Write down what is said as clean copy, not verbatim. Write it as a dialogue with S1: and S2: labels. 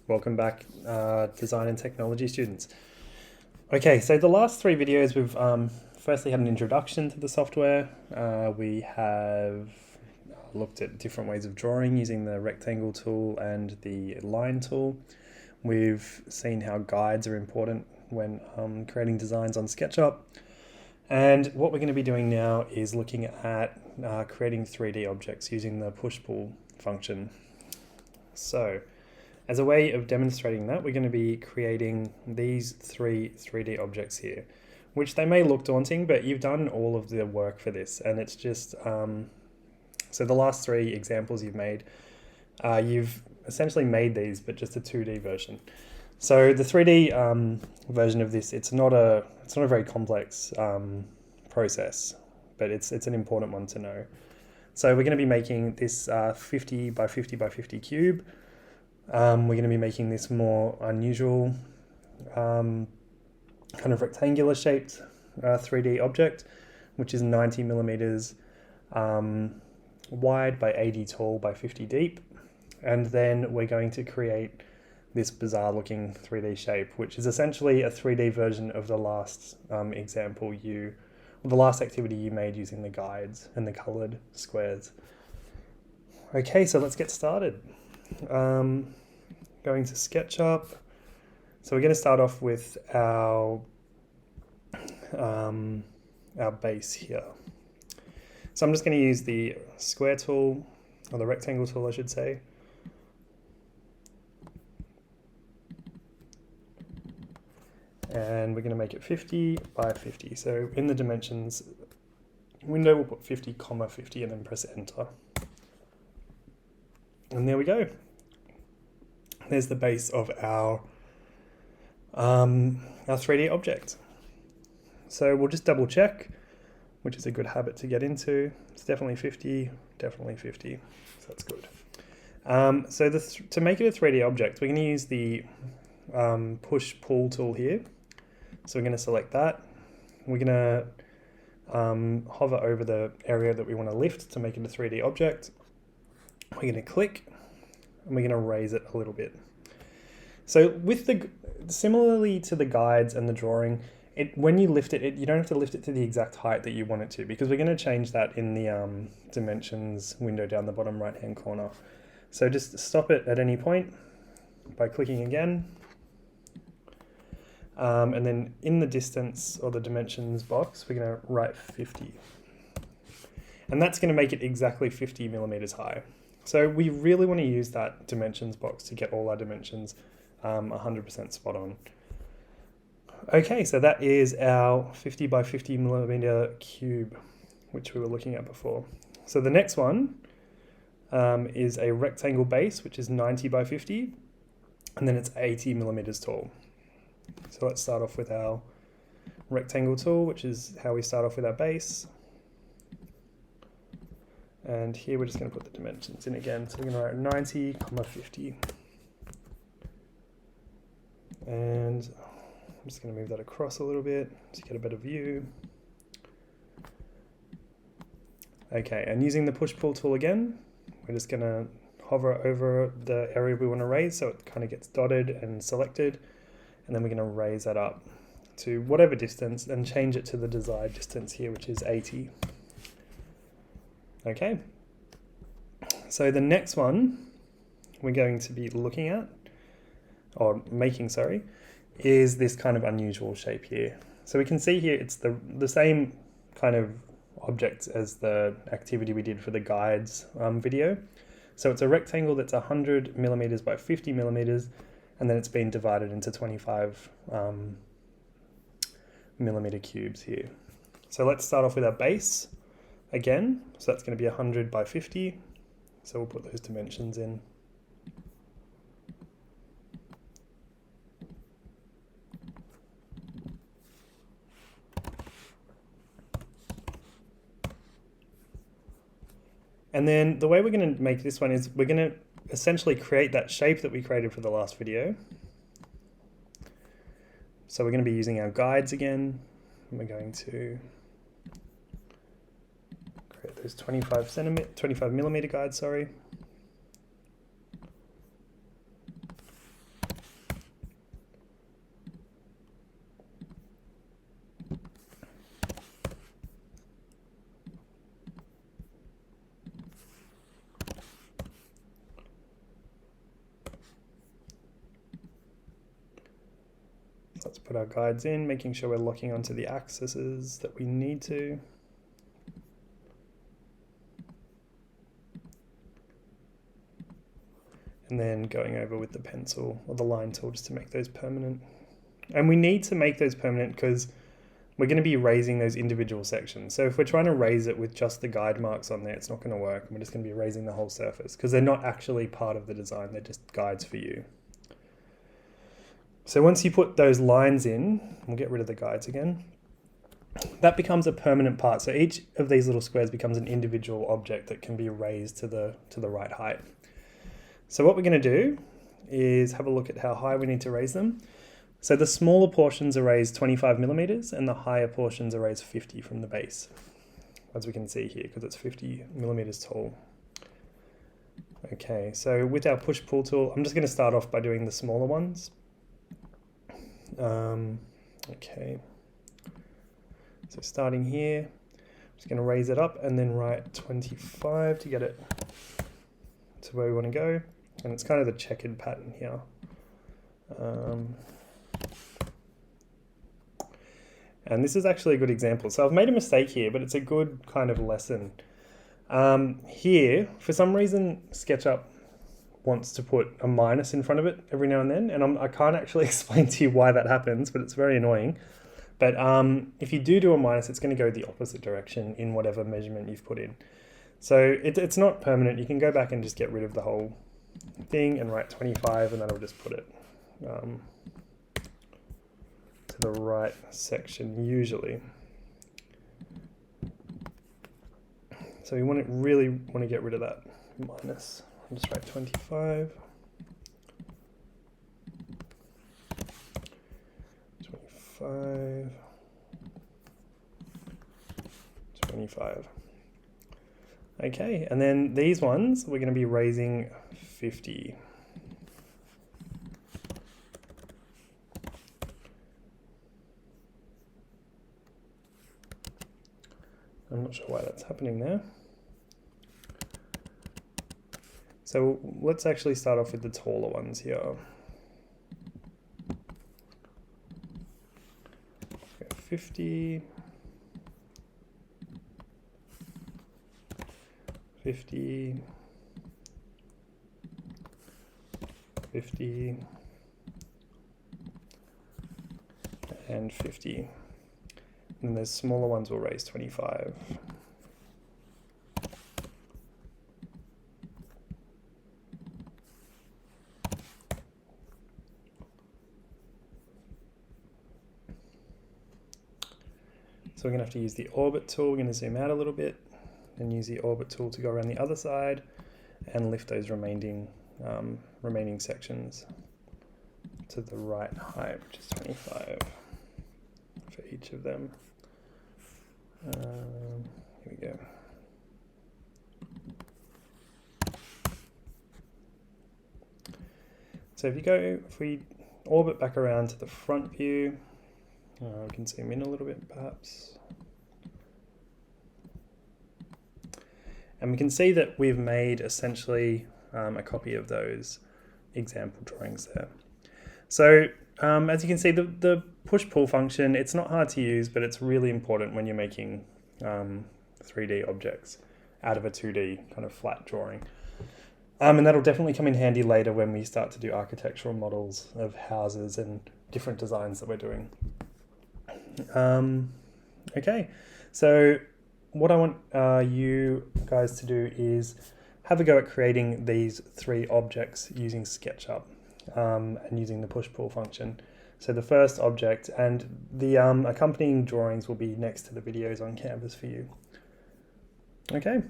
S1: Welcome back, design and technology students. Okay, so the last three videos we've firstly had an introduction to the software. We have looked at different ways of drawing using the rectangle tool and the line tool. We've seen how guides are important when creating designs on Sketchup. And what we're going to be doing now is looking at creating 3D objects using the push-pull function. So, as a way of demonstrating that, we're going to be creating these three 3D objects here, which they may look daunting, but you've done all of the work for this. And it's just, so the last three examples you've made, you've essentially made these, but just a 2D version. So the 3D version of this, it's not a very complex process, but it's an important one to know. So we're going to be making this 50 by 50 by 50 cube. We're going to be making this more unusual kind of rectangular shaped 3D object, which is 90 millimeters wide by 80 tall by 50 deep. And then we're going to create this bizarre looking 3D shape, which is essentially a 3D version of the last example the last activity you made using the guides and the colored squares. Okay, so let's get started. Going to SketchUp. So we're going to start off with our base here. So I'm just going to use the square tool, or the rectangle tool I should say. And we're going to make it 50 by 50. So in the dimensions window, we'll put 50, 50 and then press enter. And there we go. There's the base of our 3D object. So we'll just double check, which is a good habit to get into. It's definitely 50, definitely 50. So that's good. So to make it a 3D object, we're going to use the push-pull tool here. So we're going to select that. We're going to hover over the area that we want to lift to make it a 3D object. We're going to click and we're going to raise it a little bit. So similarly to the guides and the drawing, when you lift it, you don't have to lift it to the exact height that you want it to, because we're going to change that in the dimensions window down the bottom right hand corner. So just stop it at any point by clicking again. And then in the distance or the dimensions box, we're going to write 50. And that's going to make it exactly 50 millimeters high. So we really want to use that dimensions box to get all our dimensions 100% spot on. Okay, so that is our 50 by 50 millimeter cube, which we were looking at before. So the next one is a rectangle base, which is 90 by 50, and then it's 80 millimeters tall. So let's start off with our rectangle tool, which is how we start off with our base. And here we're just going to put the dimensions in again. So we're going to write 90, 50. And I'm just going to move that across a little bit to get a better view. Okay, and using the push-pull tool again, we're just going to hover over the area we want to raise so it kind of gets dotted and selected. And then we're going to raise that up to whatever distance and change it to the desired distance here, which is 80. Okay, so the next one we're going to be looking at, or making, sorry, is this kind of unusual shape here. So we can see here it's the same kind of object as the activity we did for the guides video. So it's a rectangle that's 100 millimeters by 50 millimeters, and then it's been divided into 25 millimeter cubes here. So let's start off with our base again. So that's going to be 100 by 50. So we'll put those dimensions in. And then the way we're going to make this one is we're going to essentially create that shape that we created for the last video. So we're going to be using our guides again. And we're going to create those 25 millimeter guides, sorry. let's put our guides in, making sure we're locking onto the axes that we need to. And then going over with the pencil or the line tool just to make those permanent. And we need to make those permanent because we're going to be raising those individual sections. So if we're trying to raise it with just the guide marks on there, it's not going to work. We're just going to be raising the whole surface because they're not actually part of the design. They're just guides for you. So once you put those lines in, we'll get rid of the guides again. That becomes a permanent part. So each of these little squares becomes an individual object that can be raised to the right height. So what we're going to do is have a look at how high we need to raise them. So the smaller portions are raised 25 millimeters and the higher portions are raised 50 from the base, as we can see here, because it's 50 millimeters tall. Okay, so with our push-pull tool, I'm just going to start off by doing the smaller ones. Okay, so starting here, I'm just going to raise it up and then write 25 to get it to where we want to go. And it's kind of the checkered pattern here. And this is actually a good example. So I've made a mistake here, but it's a good kind of lesson. Here, for some reason, Sketchup wants to put a minus in front of it every now and then. And I can't actually explain to you why that happens, but it's very annoying. But if you do a minus, it's going to go the opposite direction in whatever measurement you've put in. So it's not permanent. You can go back and just get rid of the whole thing and write 25, and that'll just put it to the right section usually. So we really want to get rid of that minus. I'll just write 25. 25. 25. Okay, and then these ones we're going to be raising 50. I'm not sure why that's happening there. So let's actually start off with the taller ones here. 50. 50, 50, and 50. And the smaller ones will raise 25. So we're going to have to use the orbit tool. We're going to zoom out a little bit and use the orbit tool to go around the other side and lift those remaining sections to the right height, which is 25 for each of them. Here we go. So if we orbit back around to the front view, we can zoom in a little bit perhaps. And we can see that we've made essentially a copy of those example drawings there. So as you can see, the push-pull function, it's not hard to use, but it's really important when you're making 3D objects out of a 2D kind of flat drawing. And that'll definitely come in handy later when we start to do architectural models of houses and different designs that we're doing. Okay, so what I want you guys to do is have a go at creating these 3 objects using SketchUp and using the push-pull function. So the first object and the accompanying drawings will be next to the videos on Canvas for you. Okay.